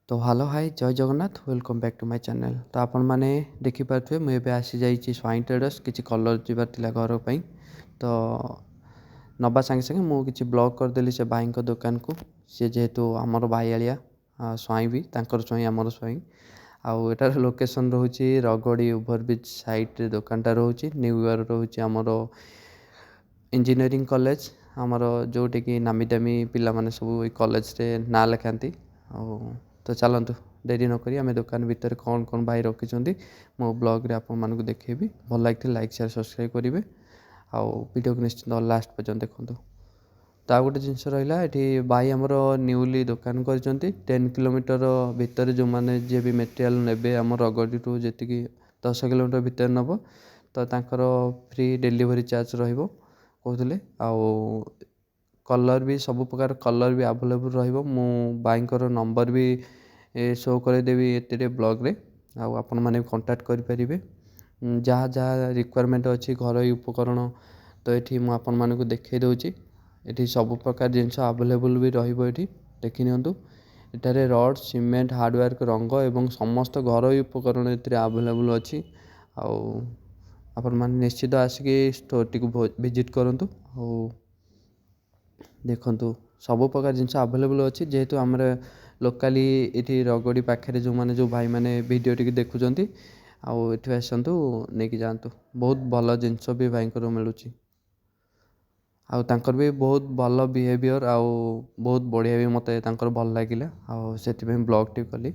तो hello hi जय Jagannath welcome back to my channel. तो आपण मैंने देखिपे मुझे आसी जाइए स्वाइन ट्रेडर्स किसी कलर जबार घर पर तो नवा सागे सागे मुझे ब्लॉग करदेली से भाई दुकान को सी जेहेतु आमर भाई आलिया स्वाई भी तांकर स्वाई आमर स्वाई आउ एटार लोकेशन रोचे रगड़ी ओभरब्रिज साइड दुकानटा रोचे न्यू ईयर रोचे आमर इंजीनियरिंग कॉलेज आमर जोटी कि नामी दामी पिला माने सब कॉलेज रे ना लिखाती तो चलतु डेरी नक आम दुकान भितर कौन कौन भाई रखी मो ब्लॉग रे आपण मानक देखेबी भल लगे लाइक शेयर सब्सक्राइब करेंगे आउ वीडियो को निश्चित लास्ट पर्यंत देखो। तो आ गोटे जिनस रहा ये भाई आमर न्यूली दुकान कर 10 किलोमीटर भितर जो मैंने जी भी मेटेरियाल ने आम रगड़ी टू जी 10 किलोमीटर भितर नब तो तांकर फ्री डिलीवरी चार्ज रहिबो कहते आउ कलर भी सब प्रकार कलर भी आवेलेबल रहिबो मु भाईंकर नंबर भी शो करदेवी ये ब्लॉग रे आपण मैंने कांटेक्ट करें जहाँ जहाँ रिक्वायरमेंट अच्छी घर उपकरण तो ये मुझे मानक देखई दूची ये सब प्रकार जिनस आवेलेबल भी रही देखी नियंतु एठारे रड सीमेंट हार्डवेयर रंग एवं समस्त घर उपकरण ये आवेलेबल अच्छी आपण मैंने निश्चित आसिक स्टोर टी विजिट करूँ देखु सब प्रकार जिनस आवेलेबल अच्छी जेहेतु आम लोकाली ये रगड़ी पाखे जो मैंने जो भाई मैंने वीडियो टी देखुं आठ आसतु नहीं जातु बहुत भल जिनस भी भाई मिलूँ आउर भी बहुत भल बिहेवियर आउ बहुत बढ़िया भी मत भल लगे से ब्लॉग टी कली।